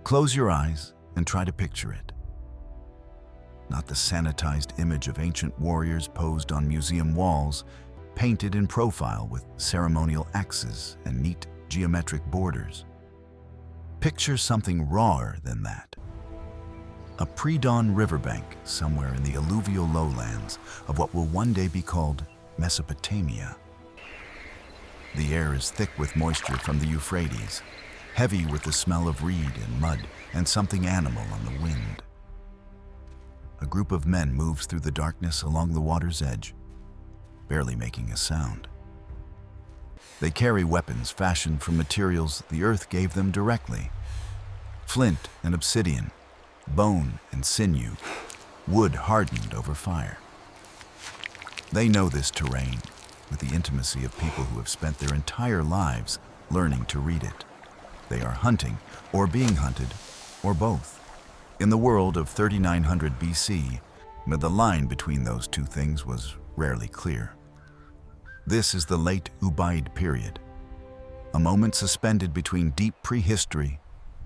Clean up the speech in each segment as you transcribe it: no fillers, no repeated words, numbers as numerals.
Close your eyes and try to picture it. Not the sanitized image of ancient warriors posed on museum walls, painted in profile with ceremonial axes and neat geometric borders. Picture something rawer than that. A pre-dawn riverbank somewhere in the alluvial lowlands of what will one day be called Mesopotamia. The air is thick with moisture from the Euphrates, heavy with the smell of reed and mud and something animal on the wind. A group of men moves through the darkness along the water's edge, barely making a sound. They carry weapons fashioned from materials the earth gave them directly: flint and obsidian, bone and sinew, wood hardened over fire. They know this terrain with the intimacy of people who have spent their entire lives learning to read it. They are hunting or being hunted, or both. In the world of 3900 BC, but the line between those two things was rarely clear. This is the late Ubaid period, a moment suspended between deep prehistory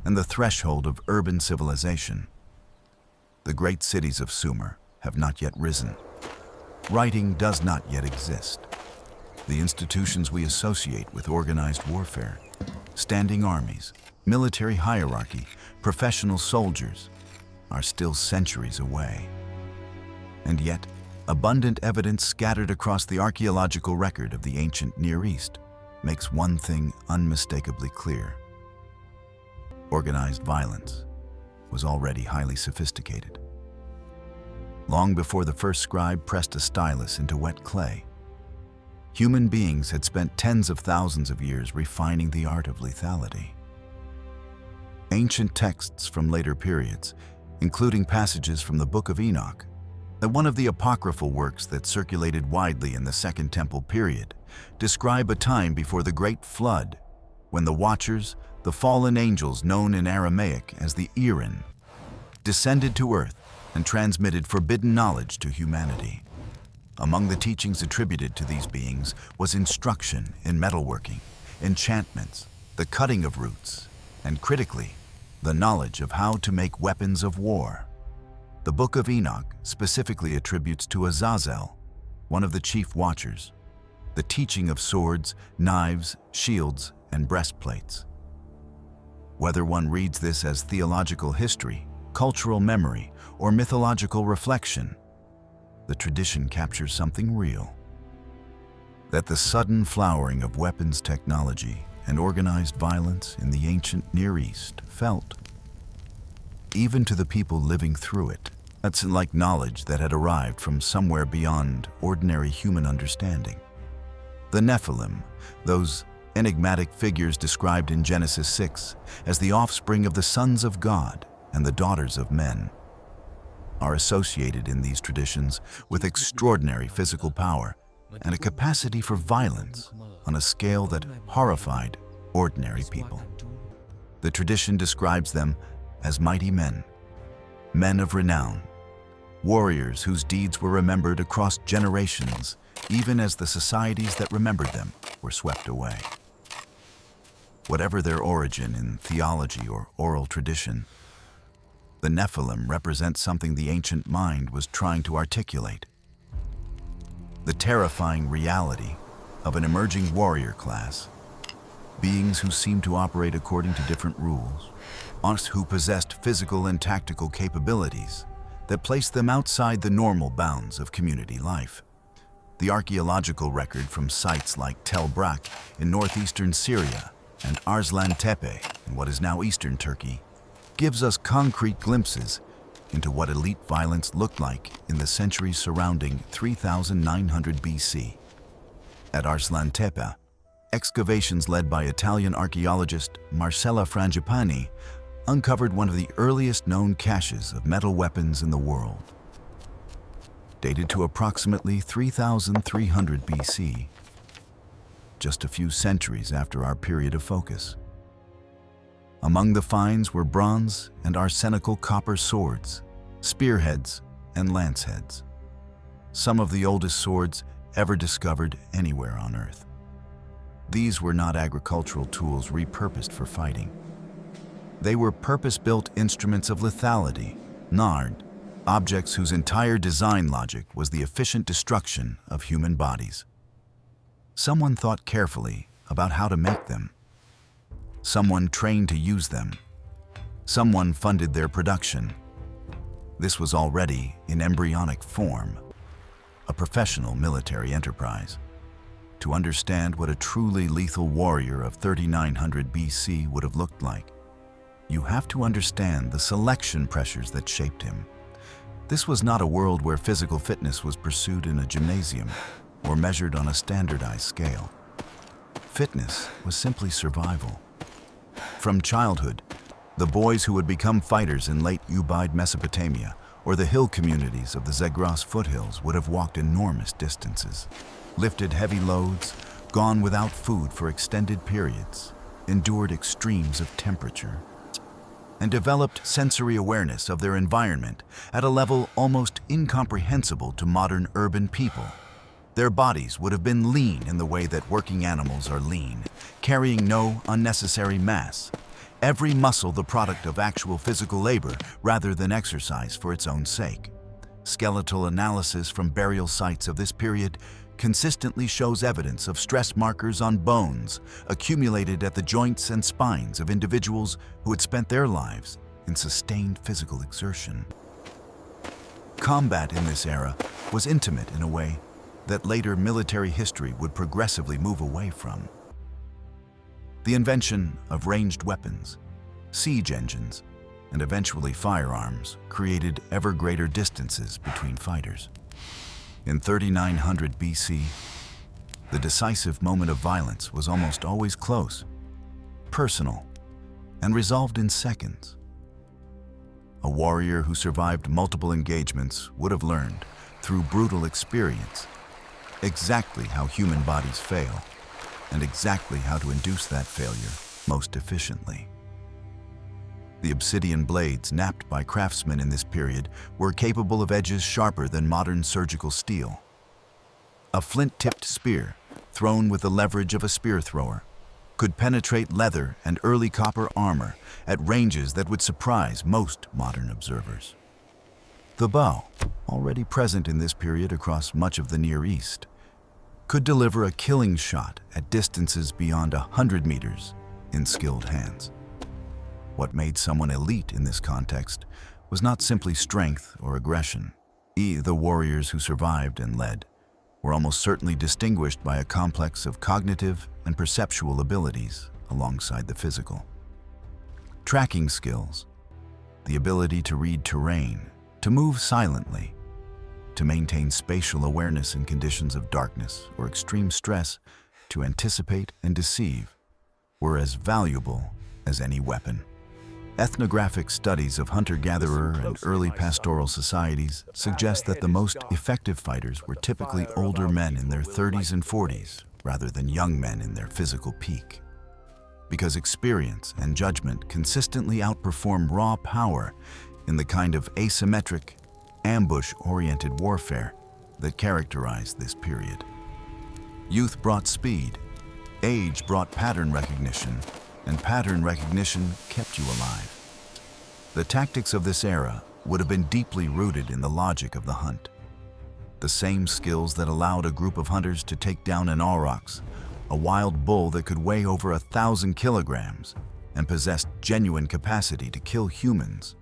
and the threshold of urban civilization. The great cities of Sumer have not yet risen. Writing does not yet exist. The institutions we associate with organized warfare, standing armies, military hierarchy, professional soldiers, are still centuries away. And yet, abundant evidence scattered across the archaeological record of the ancient Near East makes one thing unmistakably clear. Organized violence was already highly sophisticated. Long before the first scribe pressed a stylus into wet clay, human beings had spent tens of thousands of years refining the art of lethality. Ancient texts from later periods, including passages from the Book of Enoch, one of the apocryphal works that circulated widely in the Second Temple period, describe a time before the Great Flood, when the Watchers, the fallen angels known in Aramaic as the Irin, descended to earth and transmitted forbidden knowledge to humanity. Among the teachings attributed to these beings was instruction in metalworking, enchantments, the cutting of roots, and critically, the knowledge of how to make weapons of war. The Book of Enoch specifically attributes to Azazel, one of the chief watchers, the teaching of swords, knives, shields, and breastplates. Whether one reads this as theological history, cultural memory, or mythological reflection, the tradition captures something real. That the sudden flowering of weapons technology and organized violence in the ancient Near East felt, even to the people living through it, that's like knowledge that had arrived from somewhere beyond ordinary human understanding. The Nephilim, those enigmatic figures described in Genesis 6 as the offspring of the sons of God and the daughters of men, are associated in these traditions with extraordinary physical power and a capacity for violence on a scale that horrified ordinary people. The tradition describes them as mighty men, men of renown, warriors whose deeds were remembered across generations, even as the societies that remembered them were swept away. Whatever their origin in theology or oral tradition, the Nephilim represent something the ancient mind was trying to articulate: the terrifying reality of an emerging warrior class, beings who seem to operate according to different rules, who possessed physical and tactical capabilities that placed them outside the normal bounds of community life. The archaeological record from sites like Tel Brak in northeastern Syria and Arslan Tepe in what is now eastern Turkey gives us concrete glimpses into what elite violence looked like in the centuries surrounding 3900 BC. At Arslan Tepe, excavations led by Italian archaeologist Marcella Frangipani uncovered one of the earliest known caches of metal weapons in the world. Dated to approximately 3300 BC, just a few centuries after our period of focus. Among the finds were bronze and arsenical copper swords, spearheads, and lanceheads, some of the oldest swords ever discovered anywhere on Earth. These were not agricultural tools repurposed for fighting. They were purpose-built instruments of lethality, nard, objects whose entire design logic was the efficient destruction of human bodies. Someone thought carefully about how to make them. Someone trained to use them. Someone funded their production. This was already in embryonic form, a professional military enterprise. To understand what a truly lethal warrior of 3900 BC would have looked like, you have to understand the selection pressures that shaped him. This was not a world where physical fitness was pursued in a gymnasium or measured on a standardized scale. Fitness was simply survival. From childhood, the boys who would become fighters in late Ubaid Mesopotamia or the hill communities of the Zagros foothills would have walked enormous distances, lifted heavy loads, gone without food for extended periods, endured extremes of temperature, and developed sensory awareness of their environment at a level almost incomprehensible to modern urban people. Their bodies would have been lean in the way that working animals are lean, carrying no unnecessary mass. Every muscle the product of actual physical labor rather than exercise for its own sake. Skeletal analysis from burial sites of this period consistently shows evidence of stress markers on bones accumulated at the joints and spines of individuals who had spent their lives in sustained physical exertion. Combat in this era was intimate in a way that later military history would progressively move away from. The invention of ranged weapons, siege engines, and eventually firearms created ever greater distances between fighters. In 3900 BC, the decisive moment of violence was almost always close, personal, and resolved in seconds. A warrior who survived multiple engagements would have learned, through brutal experience, exactly how human bodies fail, and exactly how to induce that failure most efficiently. The obsidian blades knapped by craftsmen in this period were capable of edges sharper than modern surgical steel. A flint-tipped spear, thrown with the leverage of a spear thrower, could penetrate leather and early copper armor at ranges that would surprise most modern observers. The bow, already present in this period across much of the Near East, could deliver a killing shot at distances beyond 100 meters in skilled hands. What made someone elite in this context was not simply strength or aggression. The warriors who survived and led were almost certainly distinguished by a complex of cognitive and perceptual abilities alongside the physical. Tracking skills, the ability to read terrain, to move silently, to maintain spatial awareness in conditions of darkness or extreme stress, to anticipate and deceive, were as valuable as any weapon. Ethnographic studies of hunter-gatherer and early pastoral societies suggest that the most effective fighters were typically older men in their 30s and 40s, rather than young men in their physical peak. Because experience and judgment consistently outperform raw power in the kind of asymmetric, ambush-oriented warfare that characterized this period. Youth brought speed, age brought pattern recognition, and pattern recognition kept you alive. The tactics of this era would have been deeply rooted in the logic of the hunt. The same skills that allowed a group of hunters to take down an aurochs, a wild bull that could weigh over 1,000 kilograms and possessed genuine capacity to kill humans,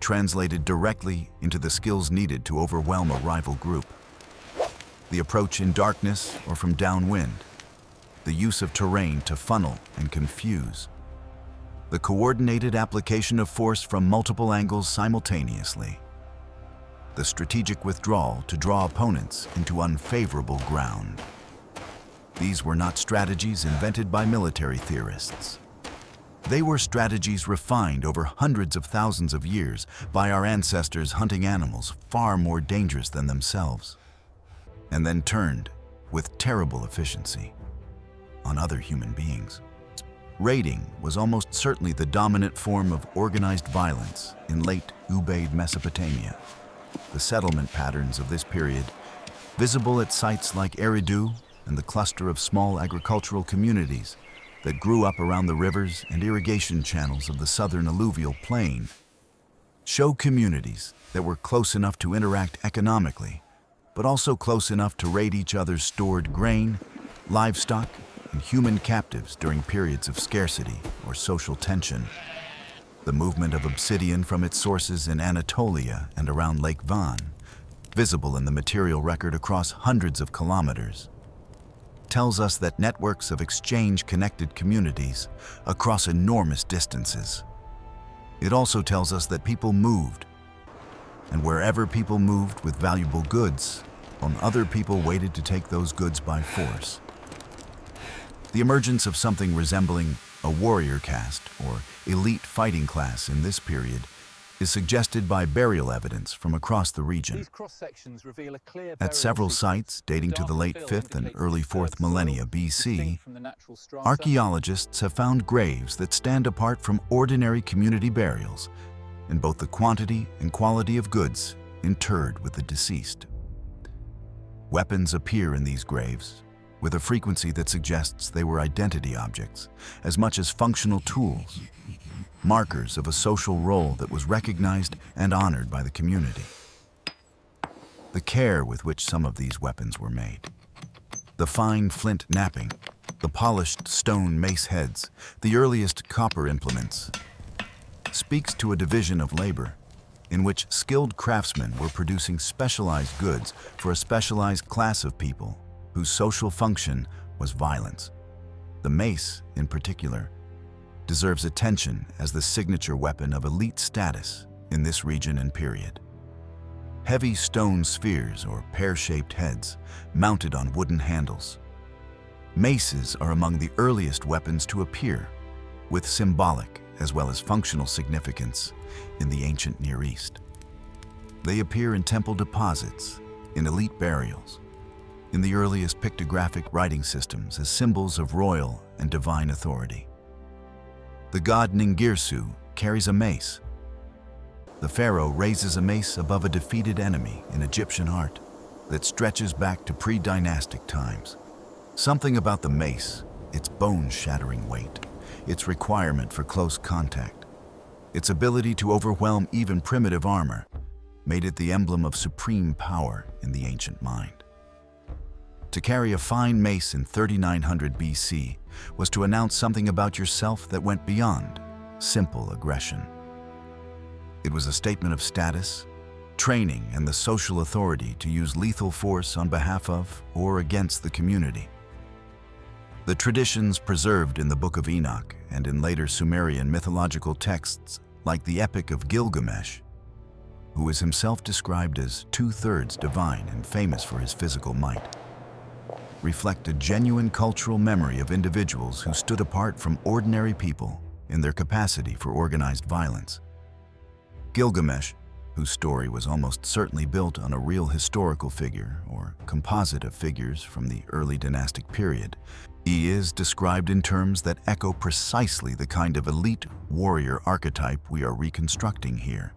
translated directly into the skills needed to overwhelm a rival group. The approach in darkness or from downwind, the use of terrain to funnel and confuse, the coordinated application of force from multiple angles simultaneously, the strategic withdrawal to draw opponents into unfavorable ground. These were not strategies invented by military theorists. They were strategies refined over hundreds of thousands of years by our ancestors hunting animals far more dangerous than themselves, and then turned, with terrible efficiency, on other human beings. Raiding was almost certainly the dominant form of organized violence in late Ubaid Mesopotamia. The settlement patterns of this period, visible at sites like Eridu and the cluster of small agricultural communities that grew up around the rivers and irrigation channels of the southern alluvial plain show communities that were close enough to interact economically, but also close enough to raid each other's stored grain, livestock, and human captives during periods of scarcity or social tension. The movement of obsidian from its sources in Anatolia and around Lake Van, visible in the material record across hundreds of kilometers, tells us that networks of exchange connected communities across enormous distances. It also tells us that people moved, and wherever people moved with valuable goods, other people waited to take those goods by force. The emergence of something resembling a warrior caste or elite fighting class in this period is suggested by burial evidence from across the region. These cross-sections reveal a clear At several sites dating to the late 5th and early 4th millennia BC, archaeologists have found graves that stand apart from ordinary community burials in both the quantity and quality of goods interred with the deceased. Weapons appear in these graves with a frequency that suggests they were identity objects as much as functional tools, markers of a social role that was recognized and honored by the community. The care with which some of these weapons were made, the fine flint knapping, the polished stone mace heads, the earliest copper implements, speaks to a division of labor in which skilled craftsmen were producing specialized goods for a specialized class of people whose social function was violence. The mace, in particular, deserves attention as the signature weapon of elite status in this region and period. Heavy stone spheres or pear-shaped heads mounted on wooden handles. Maces are among the earliest weapons to appear, with symbolic as well as functional significance in the ancient Near East. They appear in temple deposits, in elite burials, in the earliest pictographic writing systems as symbols of royal and divine authority. The god Ningirsu carries a mace. The pharaoh raises a mace above a defeated enemy in Egyptian art that stretches back to pre-dynastic times. Something about the mace, its bone-shattering weight, its requirement for close contact, its ability to overwhelm even primitive armor, made it the emblem of supreme power in the ancient mind. To carry a fine mace in 3900 BC was to announce something about yourself that went beyond simple aggression. It was a statement of status, training, and the social authority to use lethal force on behalf of or against the community. The traditions preserved in the Book of Enoch and in later Sumerian mythological texts like the Epic of Gilgamesh, who is himself described as 2/3 divine and famous for his physical might, reflect a genuine cultural memory of individuals who stood apart from ordinary people in their capacity for organized violence. Gilgamesh, whose story was almost certainly built on a real historical figure or composite of figures from the early dynastic period, he is described in terms that echo precisely the kind of elite warrior archetype we are reconstructing here.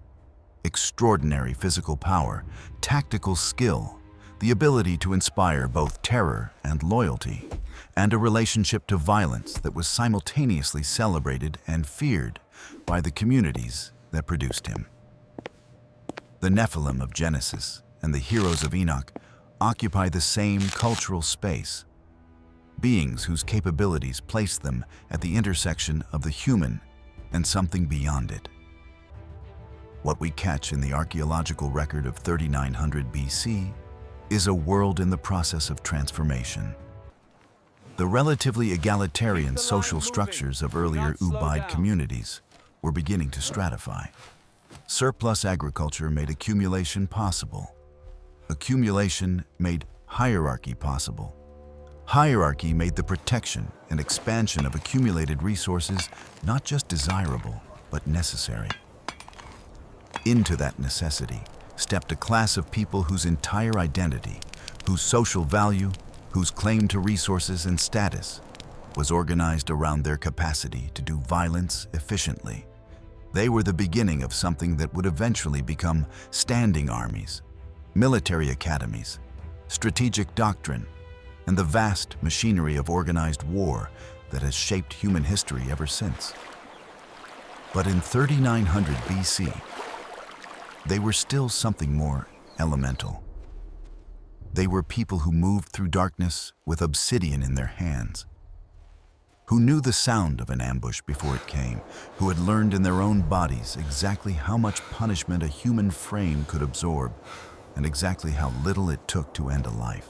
Extraordinary physical power, tactical skill, the ability to inspire both terror and loyalty, and a relationship to violence that was simultaneously celebrated and feared by the communities that produced him. The Nephilim of Genesis and the heroes of Enoch occupy the same cultural space, beings whose capabilities place them at the intersection of the human and something beyond it. What we catch in the archaeological record of 3900 BC is a world in the process of transformation. The relatively egalitarian social structures of earlier Ubaid communities were beginning to stratify. Surplus agriculture made accumulation possible. Accumulation made hierarchy possible. Hierarchy made the protection and expansion of accumulated resources not just desirable, but necessary. Into that necessity stepped a class of people whose entire identity, whose social value, whose claim to resources and status was organized around their capacity to do violence efficiently. They were the beginning of something that would eventually become standing armies, military academies, strategic doctrine, and the vast machinery of organized war that has shaped human history ever since. But in 3900 BC, they were still something more elemental. They were people who moved through darkness with obsidian in their hands, who knew the sound of an ambush before it came, who had learned in their own bodies exactly how much punishment a human frame could absorb and exactly how little it took to end a life.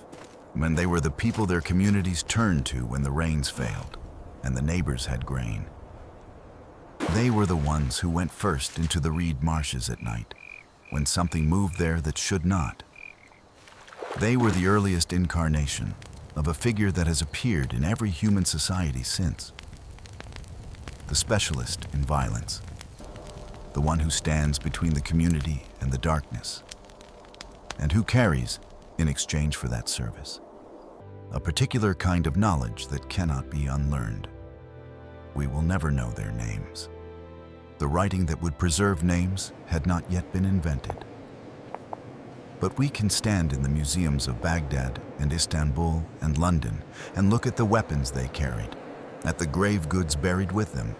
When they were the people their communities turned to when the rains failed and the neighbors had grain. They were the ones who went first into the reed marshes at night, when something moved there that should not. They were the earliest incarnation of a figure that has appeared in every human society since. The specialist in violence, the one who stands between the community and the darkness, and who carries, in exchange for that service, a particular kind of knowledge that cannot be unlearned. We will never know their names. The writing that would preserve names had not yet been invented. But we can stand in the museums of Baghdad and Istanbul and London and look at the weapons they carried, at the grave goods buried with them,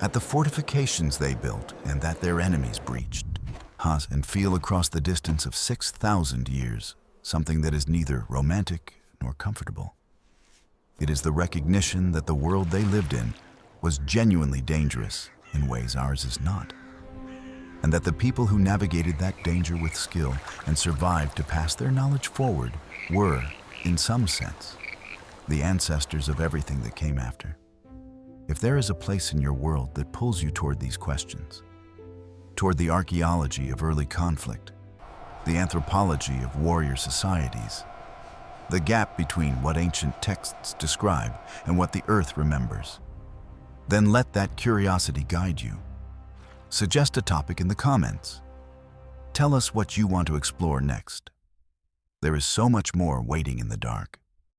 at the fortifications they built and that their enemies breached, and feel across the distance of 6,000 years something that is neither romantic nor comfortable. It is the recognition that the world they lived in was genuinely dangerous in ways ours is not, and that the people who navigated that danger with skill and survived to pass their knowledge forward were, in some sense, the ancestors of everything that came after. If there is a place in your world that pulls you toward these questions, toward the archaeology of early conflict, the anthropology of warrior societies, the gap between what ancient texts describe and what the earth remembers, then let that curiosity guide you. Suggest a topic in the comments. Tell us what you want to explore next. There is so much more waiting in the dark.